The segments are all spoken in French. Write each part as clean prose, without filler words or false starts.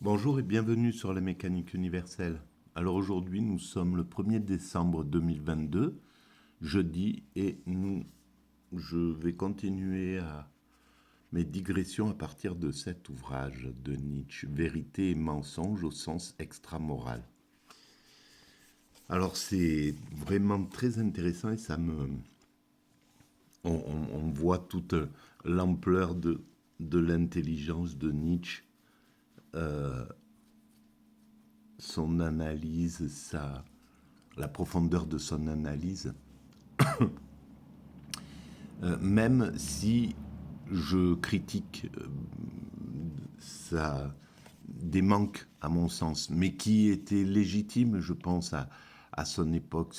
Bonjour et bienvenue sur la mécanique universelle. Alors aujourd'hui, nous sommes le 1er décembre 2022, jeudi, et je vais continuer à mes digressions à partir de cet ouvrage de Nietzsche, Vérité et mensonge au sens extramoral. Alors c'est vraiment très intéressant et on voit toute l'ampleur de l'intelligence de Nietzsche, son analyse, la profondeur de son analyse. Même si je critique ça, des manques à mon sens, mais qui étaient légitimes, je pense, à son époque.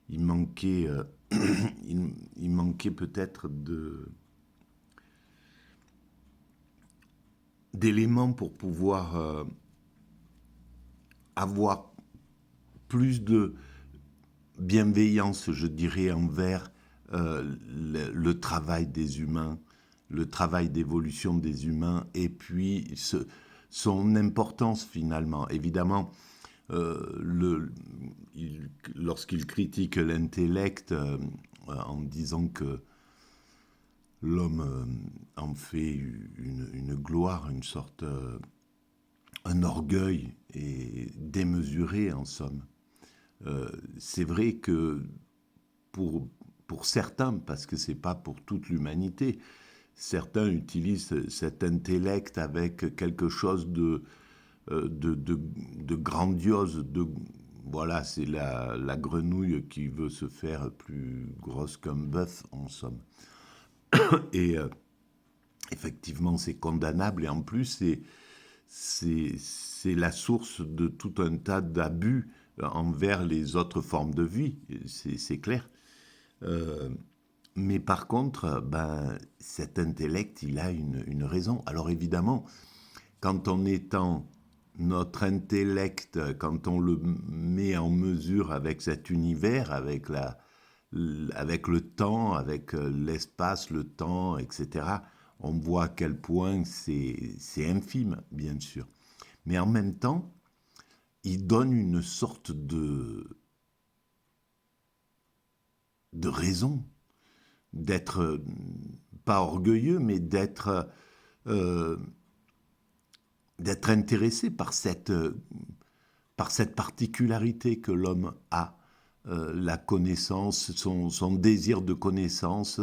Il manquait, il manquait peut-être d'éléments pour pouvoir avoir plus de bienveillance, je dirais, envers le travail des humains, le travail d'évolution des humains, et puis son importance finalement. Évidemment, lorsqu'il critique l'intellect en disant que l'homme en fait une gloire, une sorte, un orgueil et démesuré en somme. C'est vrai que pour, pour certains, parce que c'est pas pour toute l'humanité, certains utilisent cet intellect avec quelque chose de grandiose, voilà, c'est la grenouille qui veut se faire plus grosse qu'un bœuf, en somme. Et effectivement, c'est condamnable, et en plus, c'est la source de tout un tas d'abus envers les autres formes de vie, c'est clair. Euh, mais par contre, ben, cet intellect, il a une raison. Alors évidemment, quand on étend notre intellect, quand on le met en mesure avec cet univers, avec le temps, avec l'espace, le temps, etc., on voit à quel point c'est infime, bien sûr. Mais en même temps, il donne une sorte de raison d'être pas orgueilleux, mais euh, d'être intéressé par cette particularité que l'homme a, la connaissance, son désir de connaissance,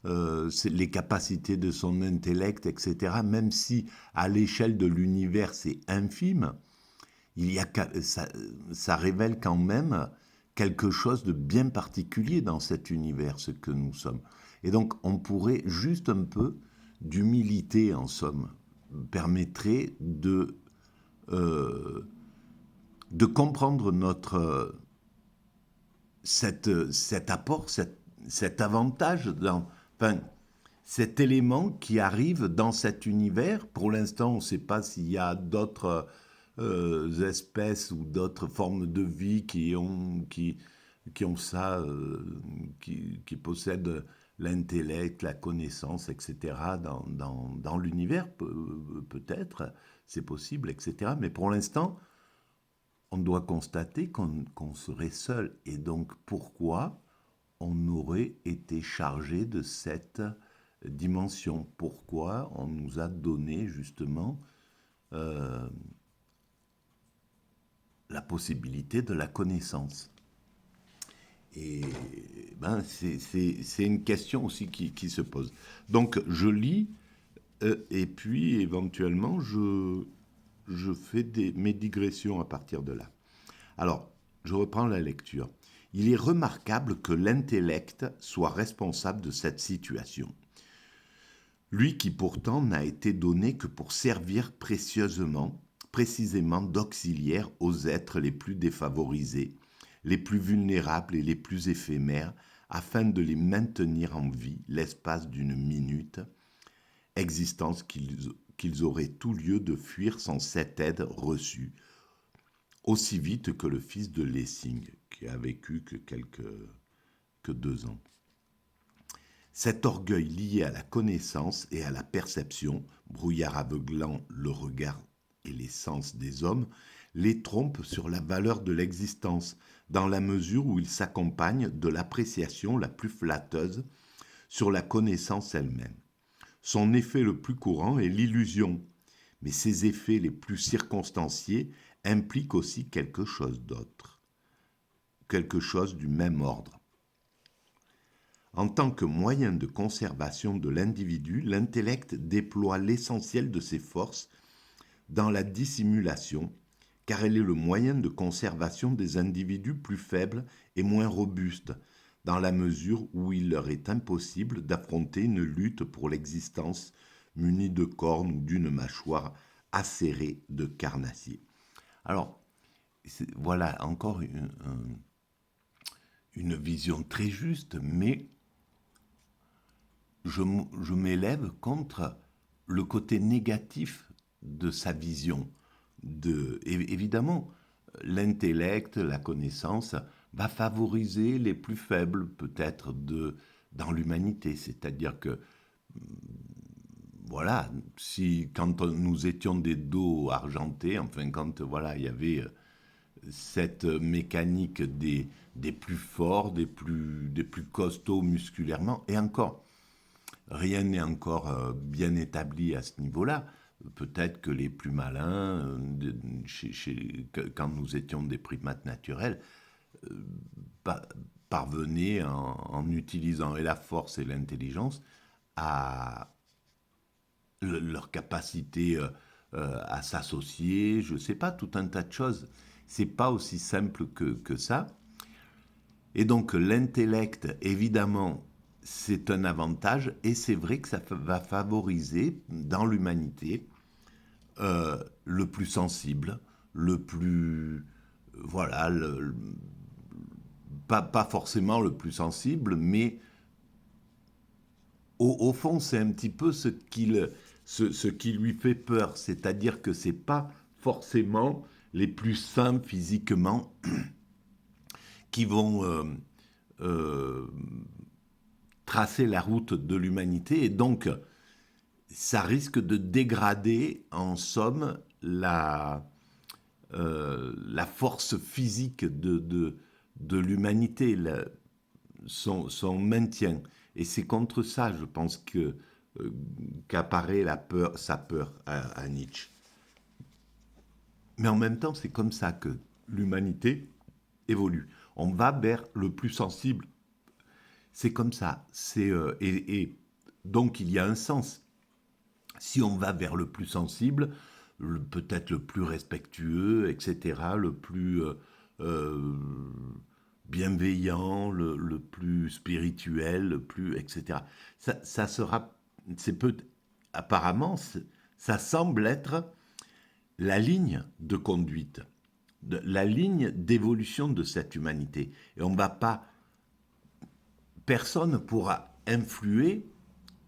les capacités de son intellect, etc. Même si à l'échelle de l'univers c'est infime, ça révèle quand même quelque chose de bien particulier dans cet univers, ce que nous sommes. Et donc on pourrait juste un peu d'humilité, en somme, permettrait euh, de comprendre cet apport, cet avantage, enfin, cet élément qui arrive dans cet univers. Pour l'instant, on ne sait pas s'il y a d'autres espèces ou d'autres formes de vie qui ont ça, qui possèdent l'intellect, la connaissance, etc. dans l'univers, peut-être, c'est possible, etc. Mais pour l'instant, on doit constater qu'on serait seul. Et donc, pourquoi on aurait été chargé de cette dimension? Pourquoi on nous a donné justement euh, la possibilité de la connaissance? Et ben, c'est une question aussi qui se pose. Donc, je lis et puis éventuellement, je fais mes digressions à partir de là. Alors, je reprends la lecture. Il est remarquable que l'intellect soit responsable de cette situation. Lui qui pourtant n'a été donné que pour servir précisément d'auxiliaire aux êtres les plus défavorisés, les plus vulnérables et les plus éphémères, afin de les maintenir en vie l'espace d'une minute, existence qu'ils auraient tout lieu de fuir sans cette aide reçue, aussi vite que le fils de Lessing, qui a vécu que 2 ans. Cet orgueil lié à la connaissance et à la perception, brouillard aveuglant le regard et les sens des hommes les trompent sur la valeur de l'existence, dans la mesure où ils s'accompagnent de l'appréciation la plus flatteuse sur la connaissance elle-même. Son effet le plus courant est l'illusion, mais ses effets les plus circonstanciés impliquent aussi quelque chose d'autre, quelque chose du même ordre. En tant que moyen de conservation de l'individu, l'intellect déploie l'essentiel de ses forces dans la dissimulation, car elle est le moyen de conservation des individus plus faibles et moins robustes, dans la mesure où il leur est impossible d'affronter une lutte pour l'existence munie de cornes ou d'une mâchoire acérée de carnassier. Alors, voilà encore une vision très juste, mais je m'élève contre le côté négatif de sa vision. Évidemment, l'intellect, la connaissance va favoriser les plus faibles peut-être dans l'humanité. C'est-à-dire que, voilà, si quand nous étions des dos argentés, enfin quand voilà, il y avait cette mécanique des plus forts, des plus costauds musculairement, et encore, rien n'est encore bien établi à ce niveau-là. Peut-être que les plus malins, quand nous étions des primates naturels, parvenaient, en utilisant et la force et l'intelligence, à leur capacité à s'associer, je ne sais pas, tout un tas de choses. C'est pas aussi simple que ça. Et donc l'intellect, évidemment, c'est un avantage, et c'est vrai que ça va favoriser dans l'humanité le plus sensible, le plus... Voilà, pas forcément le plus sensible, mais au fond, c'est un petit peu ce qui lui fait peur, c'est-à-dire que c'est pas forcément les plus sains physiquement qui vont tracer la route de l'humanité, et donc ça risque de dégrader en somme la force physique de l'humanité, son maintien. Et c'est contre ça, je pense, qu'apparaît sa peur à Nietzsche. Mais en même temps, c'est comme ça que l'humanité évolue. On va vers le plus sensible. C'est comme ça. Et donc, il y a un sens. Si on va vers le plus sensible, peut-être le plus respectueux, etc., le plus bienveillant, le plus spirituel, le plus, etc. Ça sera, apparemment, ça semble être la ligne de conduite, la ligne d'évolution de cette humanité. Et personne ne pourra influer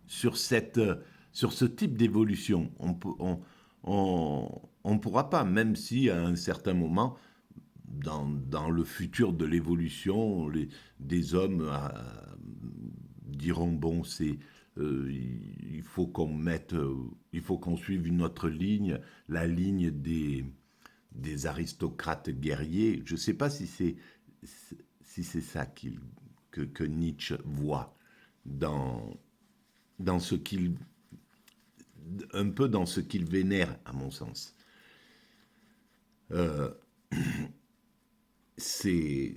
sur ce type d'évolution. On pourra pas, même si à un certain moment, dans le futur de l'évolution, des hommes diront bon, il faut il faut qu'on suive une autre ligne, la ligne des aristocrates guerriers. Je ne sais pas si c'est ça que Nietzsche voit dans ce qu'il un peu dans ce qu'il vénère, à mon sens. C'est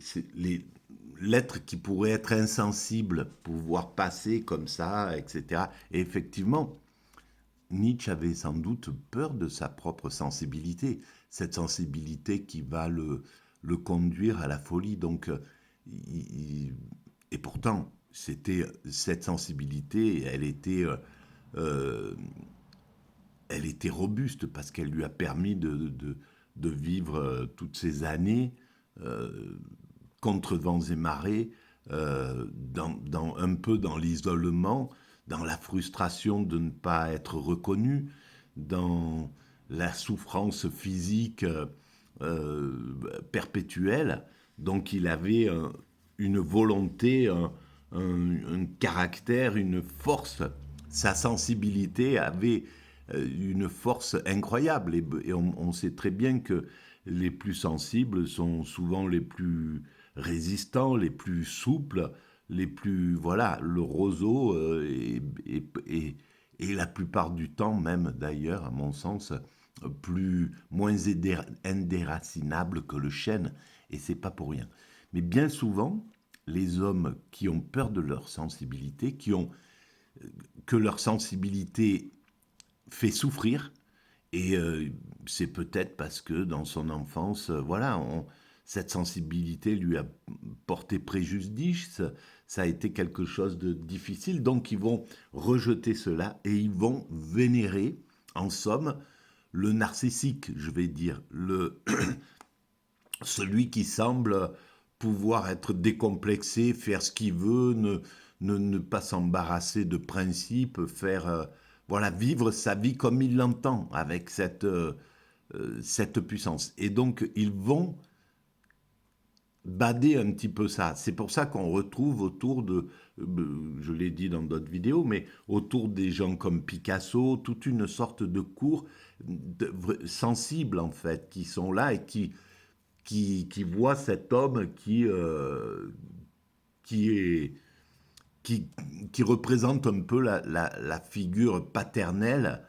l'être qui pourrait être insensible, pouvoir passer comme ça, etc. Et effectivement, Nietzsche avait sans doute peur de sa propre sensibilité, cette sensibilité qui va le conduire à la folie. Donc, et pourtant, cette sensibilité, elle était robuste parce qu'elle lui a permis de vivre toutes ces années contre vents et marées, un peu dans l'isolement, dans la frustration de ne pas être reconnu, dans la souffrance physique perpétuelle. Donc il avait une volonté, un caractère, une force. Sa sensibilité avait une force incroyable. Et on sait très bien que les plus sensibles sont souvent les plus résistants, les plus souples, les plus... Voilà, le roseau est la plupart du temps, même d'ailleurs, à mon sens, moins indéracinable que le chêne. Et c'est pas pour rien. Mais bien souvent, les hommes qui ont peur de leur sensibilité, que leur sensibilité fait souffrir, et c'est peut-être parce que dans son enfance, voilà, cette sensibilité lui a porté préjudice, ça a été quelque chose de difficile, donc ils vont rejeter cela et ils vont vénérer, en somme, le narcissique, je vais dire, celui qui semble pouvoir être décomplexé, faire ce qu'il veut, ne pas s'embarrasser de principes, faire, voilà, vivre sa vie comme il l'entend, avec cette puissance. Et donc, ils vont bader un petit peu ça. C'est pour ça qu'on retrouve autour je l'ai dit dans d'autres vidéos, mais autour des gens comme Picasso, toute une sorte de cour sensibles, en fait, qui sont là et qui voit cet homme qui est qui représente un peu la figure paternelle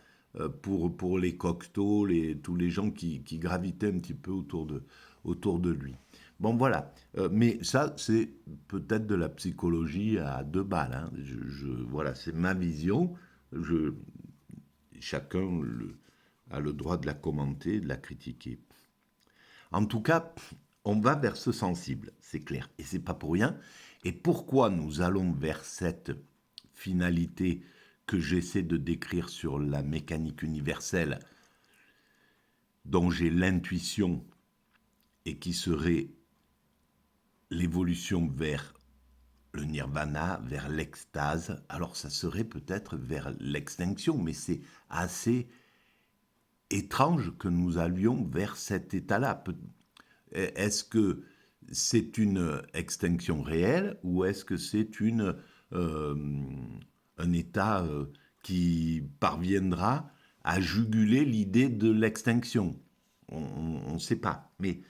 pour les Cocteau, tous les gens qui gravitaient un petit peu autour de lui. Bon, voilà. Mais ça, c'est peut-être de la psychologie à deux balles. Hein. Voilà, c'est ma vision. Chacun a le droit de la commenter, de la critiquer. En tout cas, on va vers ce sensible, c'est clair. Et c'est pas pour rien. Et pourquoi nous allons vers cette finalité que j'essaie de décrire sur la mécanique universelle, dont j'ai l'intuition et qui serait l'évolution vers le nirvana, vers l'extase. Alors ça serait peut-être vers l'extinction, mais c'est assez étrange que nous allions vers cet état-là. Est-ce que c'est une extinction réelle ou est-ce que c'est un état qui parviendra à juguler l'idée de l'extinction? On ne sait pas, mais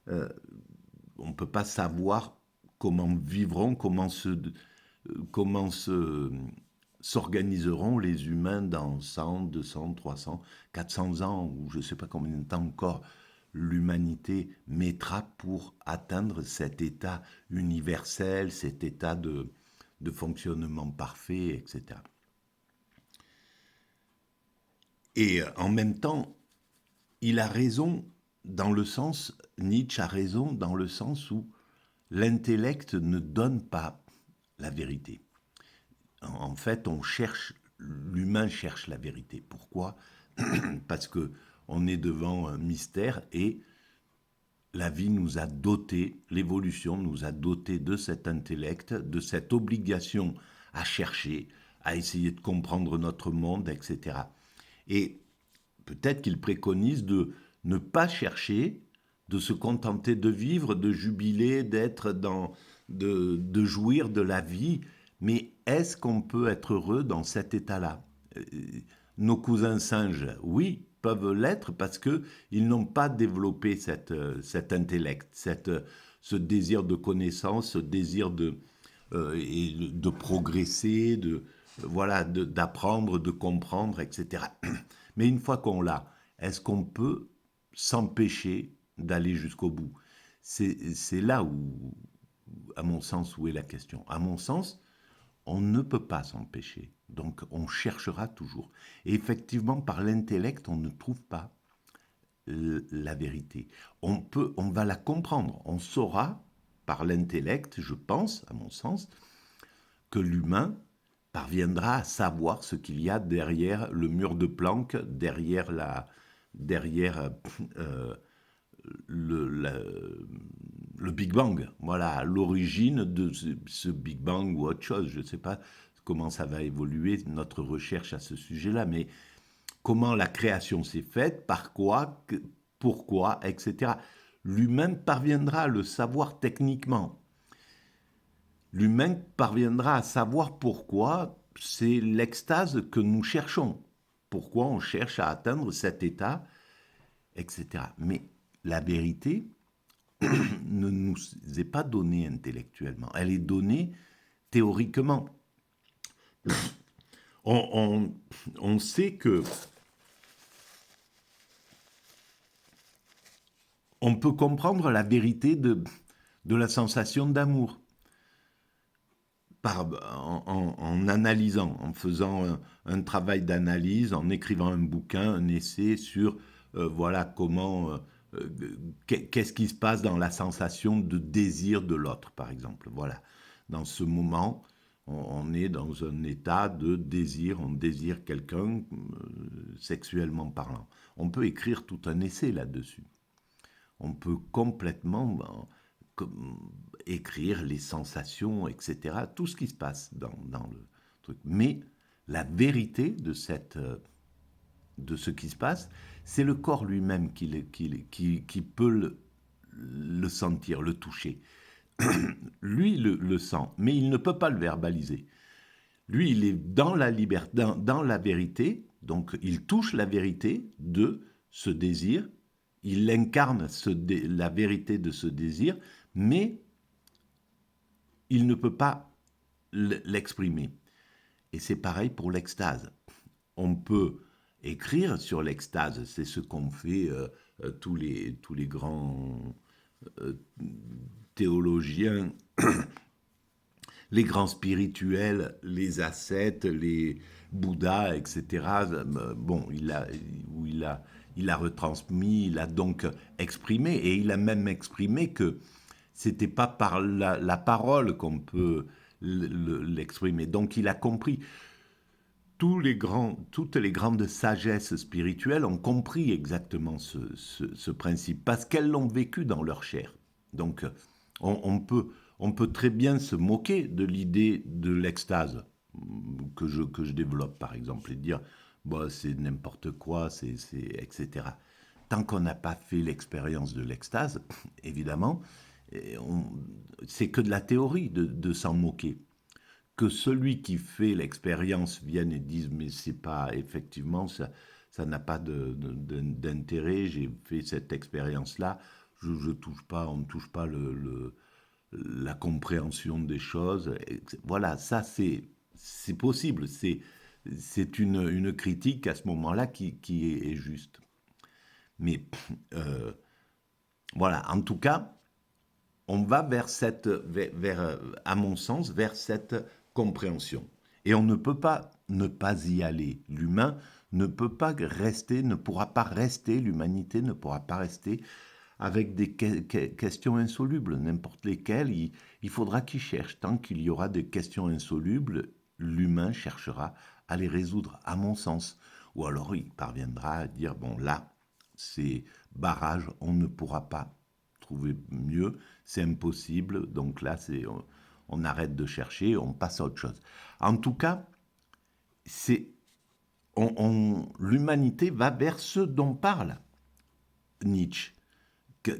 on ne peut pas savoir comment vivront, s'organiseront les humains dans 100, 200, 300, 400 ans, ou je ne sais pas combien de temps encore l'humanité mettra pour atteindre cet état universel, cet état de fonctionnement parfait, etc. Et en même temps, il a raison dans le sens, Nietzsche a raison dans le sens où l'intellect ne donne pas la vérité. En fait, l'humain cherche la vérité. Pourquoi? Parce que on est devant un mystère et la vie nous a dotés, l'évolution nous a dotés de cet intellect, de cette obligation à chercher, à essayer de comprendre notre monde, etc. Et peut-être qu'il préconise de ne pas chercher, de se contenter de vivre, de jubiler, de jouir de la vie. Mais est-ce qu'on peut être heureux dans cet état-là? Nos cousins singes, oui, peuvent l'être parce qu'ils n'ont pas développé cet intellect, ce désir de connaissance, ce désir de progresser, voilà, d'apprendre, de comprendre, etc. Mais une fois qu'on l'a, est-ce qu'on peut s'empêcher d'aller jusqu'au bout? C'est là où, à mon sens, où est la question. À mon sens, on ne peut pas s'empêcher. Donc, on cherchera toujours. Et effectivement, par l'intellect, on ne trouve pas la vérité. On va la comprendre. On saura, par l'intellect, je pense, à mon sens, que l'humain parviendra à savoir ce qu'il y a derrière le mur de Planck, derrière euh, le Big Bang. Voilà, l'origine de ce Big Bang ou autre chose. Je ne sais pas comment ça va évoluer, notre recherche à ce sujet-là, mais comment la création s'est faite, par quoi, pourquoi, etc. L'humain parviendra à le savoir techniquement. L'humain parviendra à savoir pourquoi c'est l'extase que nous cherchons. pourquoi on cherche à atteindre cet état, etc. Mais la vérité ne nous est pas donnée intellectuellement, elle est donnée théoriquement. On sait que on peut comprendre la vérité de la sensation d'amour en analysant, en faisant un travail d'analyse, en écrivant un bouquin, un essai sur voilà comment qu'est-ce qui se passe dans la sensation de désir de l'autre, par exemple. Voilà, dans ce moment, on est dans un état de désir, on désire quelqu'un sexuellement parlant. On peut écrire tout un essai là-dessus. On peut complètement écrire les sensations, etc., tout ce qui se passe dans le truc. Mais la vérité de ce qui se passe, c'est le corps lui-même qui peut le sentir, le toucher. Lui le sent, mais il ne peut pas le verbaliser. Lui, il est dans la liberté, dans la vérité, donc il touche la vérité de ce désir, il incarne la vérité de ce désir, mais il ne peut pas l'exprimer. Et c'est pareil pour l'extase. On peut écrire sur l'extase, c'est ce qu'ont fait tous les grands théologiens, les grands spirituels, les ascètes, les Bouddhas, etc. Bon, il a retransmis, il a donc exprimé, et il a même exprimé que c'était pas par la parole qu'on peut l'exprimer. Donc il a compris. Toutes les grandes sagesses spirituelles ont compris exactement ce principe, parce qu'elles l'ont vécu dans leur chair. Donc on peut très bien se moquer de l'idée de l'extase que je développe, par exemple, et dire bah, c'est n'importe quoi, etc. Tant qu'on n'a pas fait l'expérience de l'extase, évidemment, c'est que de la théorie de s'en moquer. Que celui qui fait l'expérience vienne et dise mais c'est pas, effectivement, ça n'a pas d'intérêt, j'ai fait cette expérience-là, je touche pas, on ne touche pas la compréhension des choses. Voilà, ça c'est possible, c'est une critique à ce moment-là qui est juste. Mais voilà, en tout cas, on va à mon sens, vers cette compréhension. Et on ne peut pas ne pas y aller. L'humain ne peut pas rester, ne pourra pas rester, l'humanité ne pourra pas rester avec des questions insolubles, n'importe lesquelles. Il faudra qu'il cherche. Tant qu'il y aura des questions insolubles, l'humain cherchera à les résoudre, à mon sens. Ou alors il parviendra à dire, bon là, c'est barrage, on ne pourra pas trouver mieux, c'est impossible, donc là, on arrête de chercher, on passe à autre chose. En tout cas, l'humanité va vers ce dont parle Nietzsche,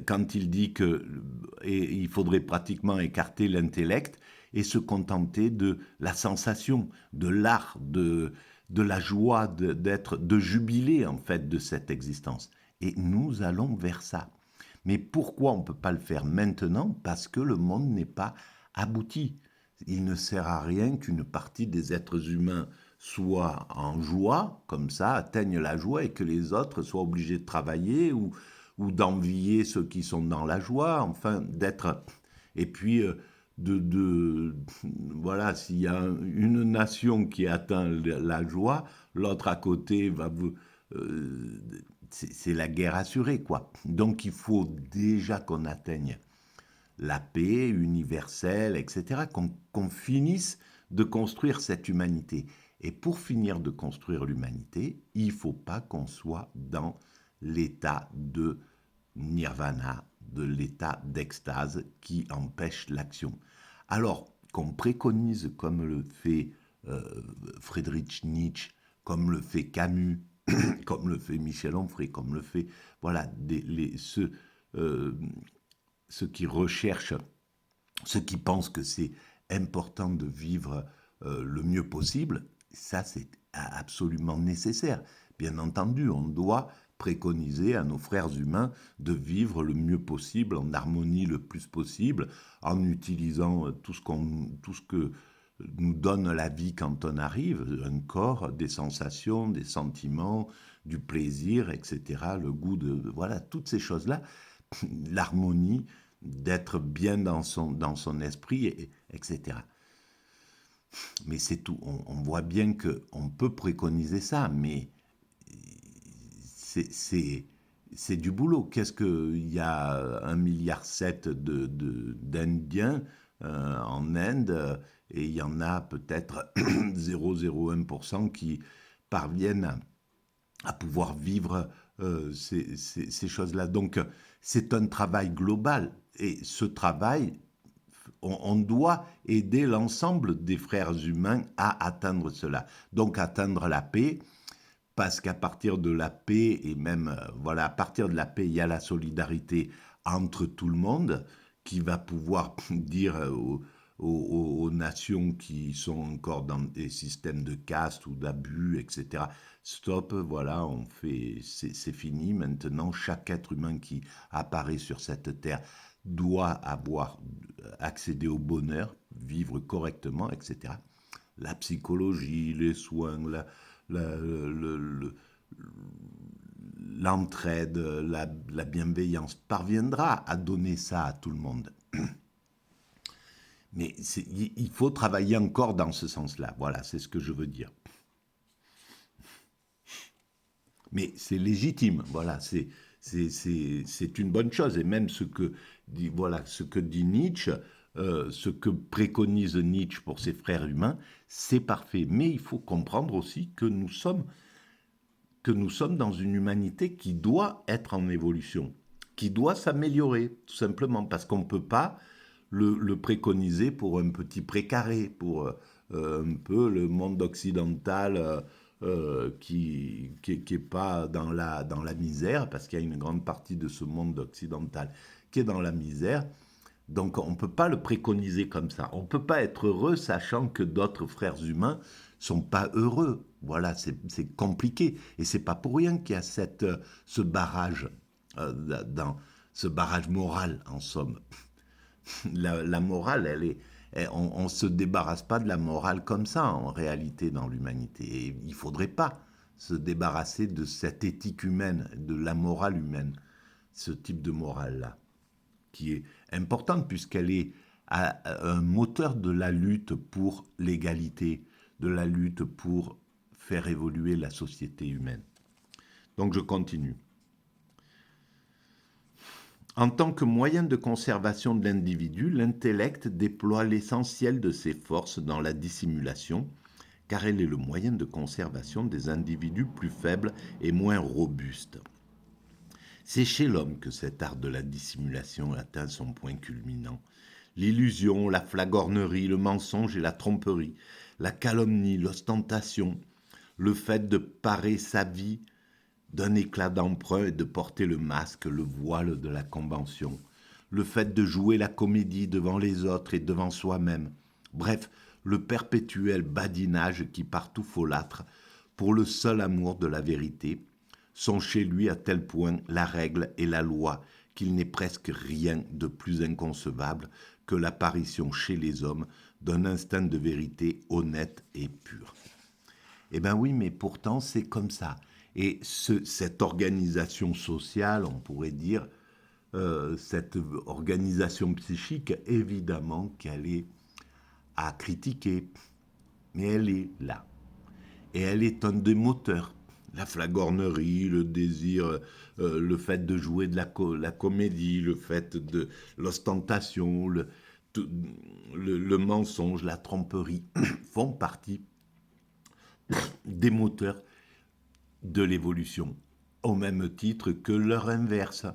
quand il dit qu'il faudrait pratiquement écarter l'intellect et se contenter de la sensation, de l'art, de la joie de jubiler en fait de cette existence. Et nous allons vers ça. Mais pourquoi on ne peut pas le faire maintenant? Parce que le monde n'est pas abouti. Il ne sert à rien qu'une partie des êtres humains soit en joie, comme ça, atteignent la joie, et que les autres soient obligés de travailler ou d'envier ceux qui sont dans la joie, enfin, d'être... Et puis, voilà, s'il y a une nation qui atteint la joie, l'autre à côté va vous... c'est la guerre assurée, quoi. Donc il faut déjà qu'on atteigne la paix universelle, etc., qu'on finisse de construire cette humanité. Et pour finir de construire l'humanité, il ne faut pas qu'on soit dans l'état de nirvana, de l'état d'extase qui empêche l'action. Alors qu'on préconise, comme le fait Friedrich Nietzsche, comme le fait Camus, comme le fait Michel Onfray, comme le fait voilà, ceux qui recherchent, ceux qui pensent que c'est important de vivre le mieux possible, ça c'est absolument nécessaire. Bien entendu, on doit préconiser à nos frères humains de vivre le mieux possible, en harmonie le plus possible, en utilisant tout ce que nous donne la vie quand on arrive, un corps, des sensations, des sentiments, du plaisir, etc., le goût voilà, toutes ces choses-là, l'harmonie, d'être bien dans son esprit, etc. Mais c'est tout. On voit bien qu'on peut préconiser ça, mais c'est du boulot. Qu'est-ce qu'il y a 1,7 milliard d'Indiens en Inde, et il y en a peut-être 0,01% qui parviennent à pouvoir vivre ces choses-là. Donc, c'est un travail global. Et ce travail, on doit aider l'ensemble des frères humains à atteindre cela. Donc, atteindre la paix, parce qu'à partir de la paix, et même, voilà, à partir de la paix, il y a la solidarité entre tout le monde, qui va pouvoir dire aux nations qui sont encore dans des systèmes de caste ou d'abus, etc. Stop, voilà, c'est fini. Maintenant, chaque être humain qui apparaît sur cette terre doit avoir accédé au bonheur, vivre correctement, etc. La psychologie, les soins, l'entraide, la bienveillance parviendra à donner ça à tout le monde. Mais il faut travailler encore dans ce sens-là. Voilà, c'est ce que je veux dire. Mais c'est légitime, voilà, c'est une bonne chose. Et même ce que dit Nietzsche, ce que préconise Nietzsche pour ses frères humains, c'est parfait. Mais il faut comprendre aussi que nous sommes dans une humanité qui doit être en évolution, qui doit s'améliorer, tout simplement, parce qu'on ne peut pas le préconiser pour un petit précaré, pour un peu le monde occidental qui est pas dans la misère, parce qu'il y a une grande partie de ce monde occidental qui est dans la misère. Donc on ne peut pas le préconiser comme ça. On ne peut pas être heureux sachant que d'autres frères humains sont pas heureux. Voilà, c'est compliqué. Et c'est pas pour rien qu'il y a ce barrage, ce barrage moral, en somme. La morale, on ne se débarrasse pas de la morale comme ça, en réalité, dans l'humanité. Et il ne faudrait pas se débarrasser de cette éthique humaine, de la morale humaine, ce type de morale-là, qui est importante puisqu'elle est un moteur de la lutte pour l'égalité, de la lutte pour faire évoluer la société humaine. Donc je continue. En tant que moyen de conservation de l'individu, l'intellect déploie l'essentiel de ses forces dans la dissimulation, car elle est le moyen de conservation des individus plus faibles et moins robustes. C'est chez l'homme que cet art de la dissimulation atteint son point culminant. L'illusion, la flagornerie, le mensonge et la tromperie, la calomnie, l'ostentation, le fait de parer sa vie d'un éclat d'emprunt et de porter le masque, le voile de la convention, le fait de jouer la comédie devant les autres et devant soi-même, bref, le perpétuel badinage qui partout folâtre pour le seul amour de la vérité, sont chez lui à tel point la règle et la loi qu'il n'est presque rien de plus inconcevable que l'apparition chez les hommes d'un instinct de vérité honnête et pur. Eh bien oui, mais pourtant c'est comme ça. Et cette organisation sociale, on pourrait dire, cette organisation psychique, évidemment qu'elle est à critiquer, mais elle est là. Et elle est un des moteurs. La flagornerie, le désir, le fait de jouer de la comédie, le fait de l'ostentation, le mensonge, la tromperie, font partie des moteurs de l'évolution, au même titre que leur inverse,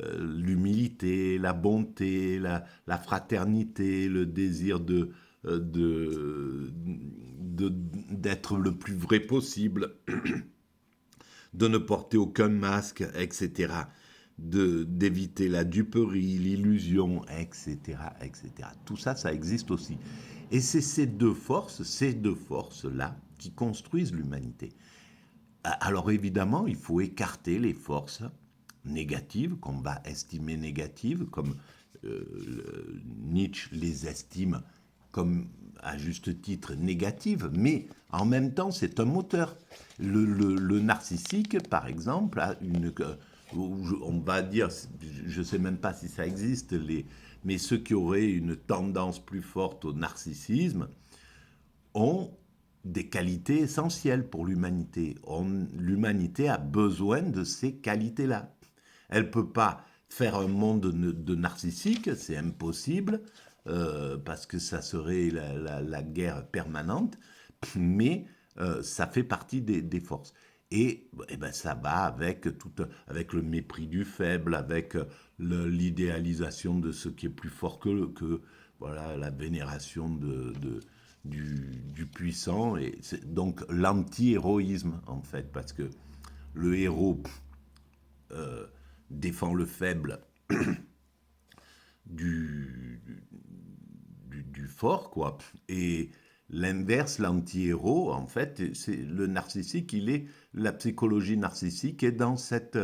l'humilité, la bonté, la fraternité, le désir d'être le plus vrai possible, de ne porter aucun masque, etc., d'éviter la duperie, l'illusion, etc., etc. Tout ça, ça existe aussi. Et c'est ces deux forces-là, qui construisent l'humanité. Alors évidemment, il faut écarter les forces négatives, qu'on va estimer négatives, comme Nietzsche les estime comme, à juste titre, négatives, mais en même temps, c'est un moteur. Le narcissique, par exemple, a on va dire, je ne sais même pas si ça existe, mais ceux qui auraient une tendance plus forte au narcissisme ont des qualités essentielles pour l'humanité. L'humanité a besoin de ces qualités-là. Elle ne peut pas faire un monde de narcissiques, c'est impossible, parce que ça serait la guerre permanente, mais ça fait partie des forces. Et ben, ça va avec le mépris du faible, avec l'idéalisation de ce qui est plus fort que voilà, la vénération du puissant, et donc l'anti-héroïsme en fait, parce que le héros défend le faible du, du fort, quoi. Et l'inverse, l'anti-héros, en fait, c'est le narcissique, la psychologie narcissique est dans cette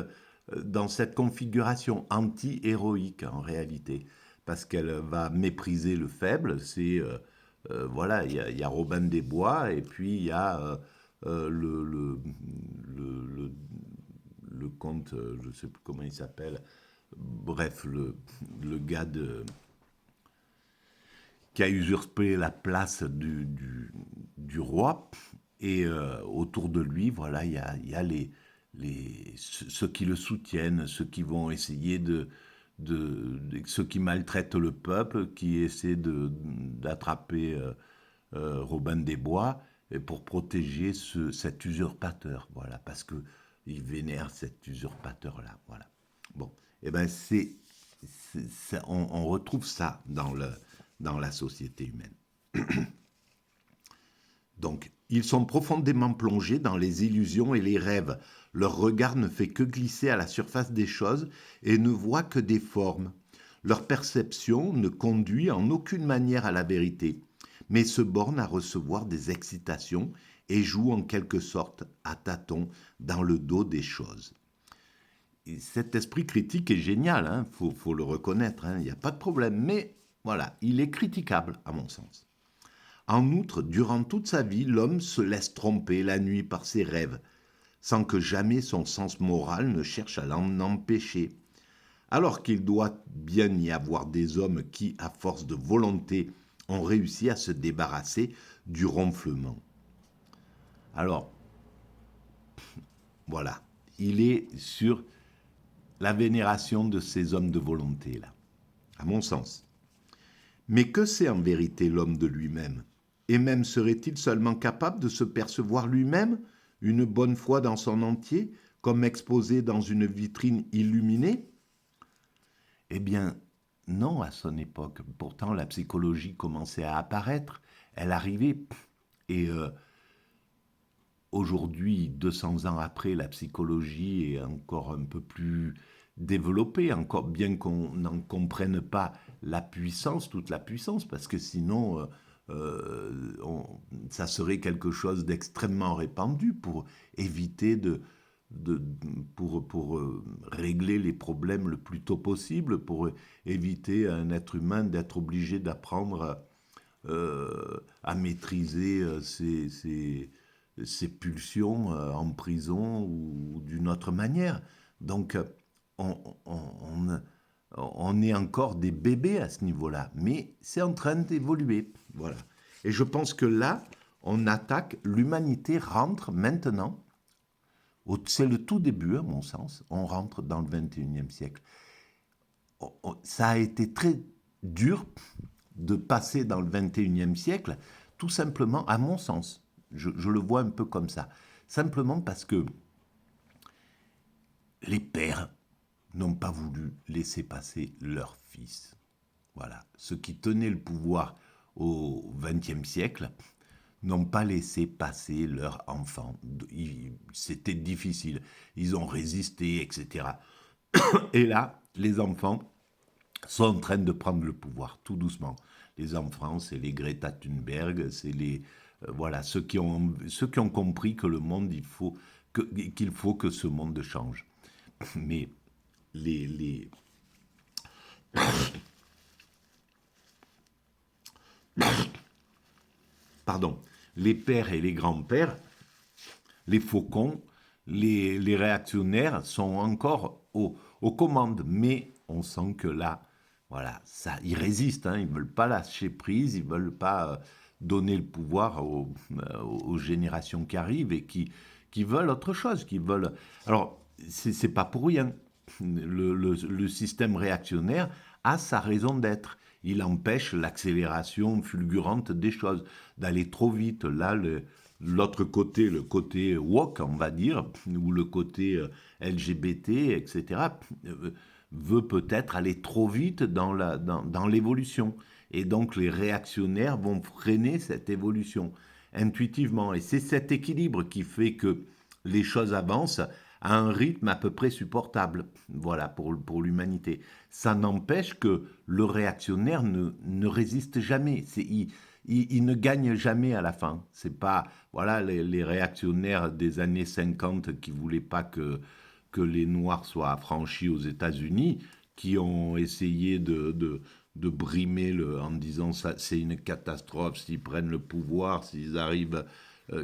configuration anti-héroïque, en réalité, parce qu'elle va mépriser le faible. Voilà, il y a Robin des Bois, et puis il y a le, le, le comte, je ne sais plus comment il s'appelle, bref, le gars qui a usurpé la place du roi. Et autour de lui, voilà, il y a ceux qui le soutiennent, ceux qui vont essayer ceux qui maltraitent le peuple, qui essaient d'attraper Robin des Bois et pour protéger cet usurpateur, voilà, parce que il vénère cet usurpateur-là, voilà. Bon, et ben on retrouve ça dans la société humaine. Donc, ils sont profondément plongés dans les illusions et les rêves. Leur regard ne fait que glisser à la surface des choses et ne voit que des formes. Leur perception ne conduit en aucune manière à la vérité, mais se borne à recevoir des excitations et joue en quelque sorte à tâtons dans le dos des choses. Et cet esprit critique est génial, hein, faut le reconnaître, il n'y a pas de problème, mais voilà, il est critiquable à mon sens. En outre, durant toute sa vie, l'homme se laisse tromper la nuit par ses rêves, sans que jamais son sens moral ne cherche à l'en empêcher. Alors qu'il doit bien y avoir des hommes qui, à force de volonté, ont réussi à se débarrasser du ronflement. Alors, voilà, il est sur la vénération de ces hommes de volonté-là, à mon sens. Mais que sait en vérité l'homme de lui-même? Et même serait-il seulement capable de se percevoir lui-même, une bonne fois dans son entier, comme exposé dans une vitrine illuminée? Eh bien, non, à son époque. Pourtant, la psychologie commençait à apparaître, elle arrivait. Et aujourd'hui, 200 ans après, la psychologie est encore un peu plus développée, encore bien qu'on n'en comprenne pas la puissance, toute la puissance, parce que sinon, ça serait quelque chose d'extrêmement répandu pour éviter pour régler les problèmes le plus tôt possible, pour éviter à un être humain d'être obligé d'apprendre à maîtriser ses pulsions en prison ou d'une autre manière. Donc, on, on, on est encore des bébés à ce niveau-là, mais c'est en train d'évoluer. Voilà. Et je pense que là, on attaque, l'humanité rentre maintenant, c'est le tout début à mon sens, on rentre dans le 21e siècle. Ça a été très dur de passer dans le 21e siècle, tout simplement, à mon sens, je le vois un peu comme ça, simplement parce que les pères n'ont pas voulu laisser passer leurs fils. Voilà. Ceux qui tenaient le pouvoir au XXe siècle n'ont pas laissé passer leurs enfants. C'était difficile. Ils ont résisté, etc. Et là, les enfants sont en train de prendre le pouvoir, tout doucement. les enfants, c'est les Greta Thunberg, c'est les voilà ceux qui ont compris que le monde qu'il faut que ce monde change. Mais les pardon, les pères et les grands-pères, les faucons, les réactionnaires sont encore aux commandes. Mais on sent que là, voilà, ça, ils résistent, hein, ils ne veulent pas lâcher prise, ils ne veulent pas donner le pouvoir aux générations qui arrivent et qui veulent autre chose, qui veulent... Alors, c'est pas pour rien. Le système réactionnaire a sa raison d'être. Il empêche l'accélération fulgurante des choses, d'aller trop vite. Là, l'autre côté, le côté woke, on va dire, ou le côté LGBT, etc., veut peut-être aller trop vite dans l'évolution. Et donc les réactionnaires vont freiner cette évolution intuitivement. Et c'est cet équilibre qui fait que les choses avancent à un rythme à peu près supportable, voilà, pour l'humanité. Ça n'empêche que le réactionnaire ne résiste jamais. Il ne gagne jamais à la fin. C'est pas, voilà, les réactionnaires des années 50 qui voulaient pas que les Noirs soient affranchis aux États-Unis, qui ont essayé de brimer en disant ça, c'est une catastrophe s'ils prennent le pouvoir, s'ils arrivent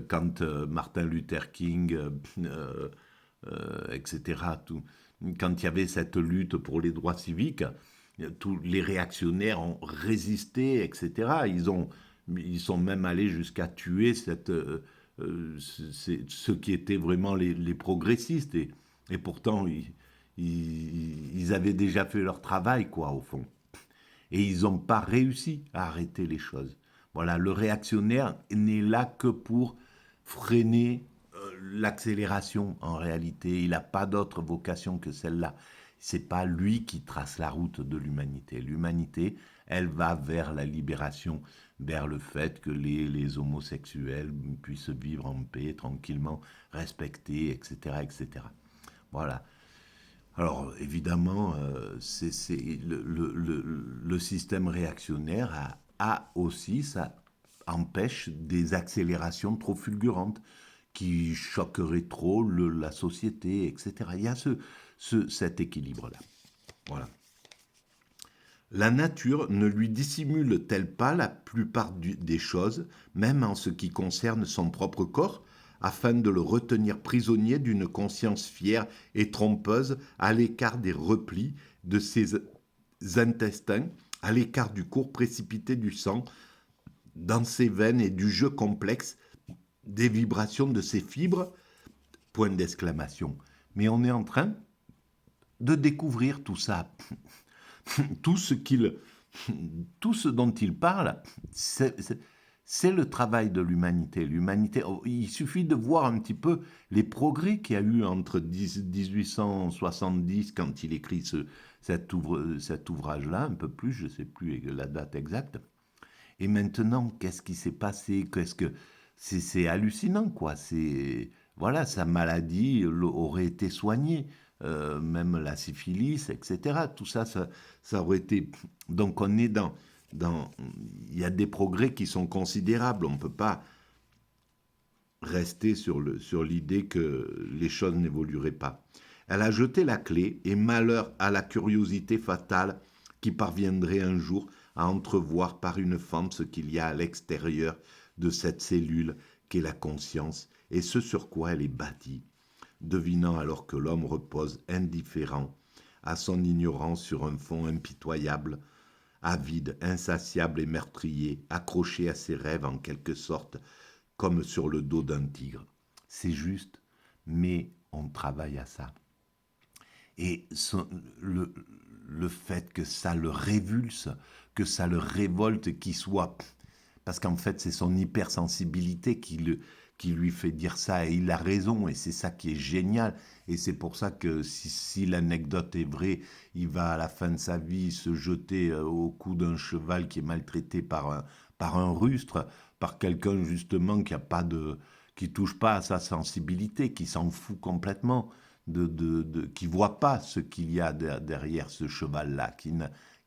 quand Martin Luther King, etc. Quand il y avait cette lutte pour les droits civiques, tous les réactionnaires ont résisté, etc. Ils sont même allés jusqu'à tuer ceux qui étaient vraiment les progressistes. Et pourtant, ils avaient déjà fait leur travail, quoi, au fond. Et ils n'ont pas réussi à arrêter les choses. Voilà, le réactionnaire n'est là que pour freiner l'accélération en réalité. Il n'a pas d'autre vocation que celle-là. C'est pas lui qui trace la route de l'humanité. L'humanité, elle va vers la libération, vers le fait que les homosexuels puissent vivre en paix, tranquillement, respectés, etc., etc. Voilà. Alors, évidemment, le système réactionnaire a aussi, ça empêche des accélérations trop fulgurantes qui choqueraient trop la société, etc. Il y a cet équilibre-là. Voilà. La nature ne lui dissimule-t-elle pas la plupart des choses, même en ce qui concerne son propre corps, afin de le retenir prisonnier d'une conscience fière et trompeuse, à l'écart des replis de ses intestins, à l'écart du cours précipité du sang dans ses veines et du jeu complexe des vibrations de ses fibres? Point d'exclamation. Mais on est en train de découvrir tout ça. tout ce dont il parle, c'est le travail de l'humanité. L'humanité, il suffit de voir un petit peu les progrès qu'il y a eu entre 1870, quand il écrit cet ouvrage-là, un peu plus, je ne sais plus la date exacte. Et maintenant, qu'est-ce qui s'est passé? C'est hallucinant, quoi. Voilà, sa maladie aurait été soignée. Même la syphilis, etc. Tout ça, ça aurait été... Donc on est il y a des progrès qui sont considérables. On ne peut pas rester sur l'idée que les choses n'évolueraient pas. Elle a jeté la clé et malheur à la curiosité fatale qui parviendrait un jour à entrevoir par une fente ce qu'il y a à l'extérieur de cette cellule qu'est la conscience et ce sur quoi elle est bâtie, devinant alors que l'homme repose indifférent à son ignorance sur un fond impitoyable, avide, insatiable et meurtrier, accroché à ses rêves en quelque sorte, comme sur le dos d'un tigre. C'est juste, mais on travaille à ça. Et le fait que ça le révulse, que ça le révolte, qu'il soit... Parce qu'en fait, c'est son hypersensibilité qui lui fait dire ça, et il a raison, et c'est ça qui est génial, et c'est pour ça que si l'anecdote est vraie, il va à la fin de sa vie se jeter au cou d'un cheval qui est maltraité par un rustre, par quelqu'un justement qui touche pas à sa sensibilité, qui s'en fout complètement, qui voit pas ce qu'il y a derrière ce cheval-là,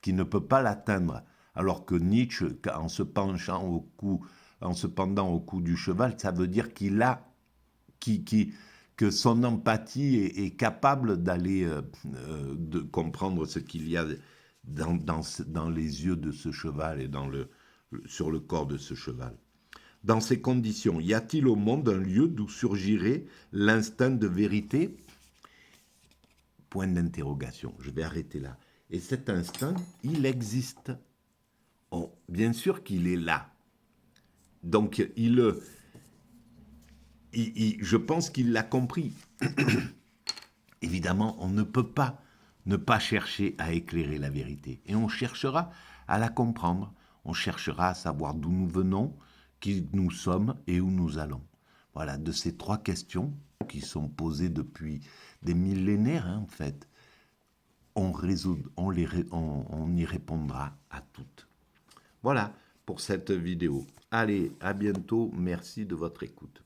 qui ne peut pas l'atteindre Alors que Nietzsche, en se penchant au cou, en se pendant au cou du cheval, ça veut dire qu'il a, que son empathie est capable d'aller, de comprendre ce qu'il y a dans les yeux de ce cheval et sur le corps de ce cheval. Dans ces conditions, y a-t-il au monde un lieu d'où surgirait l'instinct de vérité? Point d'interrogation. Je vais arrêter là. Et cet instinct, il existe. Oh, bien sûr qu'il est là. Donc, je pense qu'il l'a compris. Évidemment, on ne peut pas ne pas chercher à éclairer la vérité. Et on cherchera à la comprendre. On cherchera à savoir d'où nous venons, qui nous sommes et où nous allons. Voilà, de ces 3 questions qui sont posées depuis des millénaires, en fait, on y répondra à toutes. Voilà pour cette vidéo. Allez, à bientôt. Merci de votre écoute.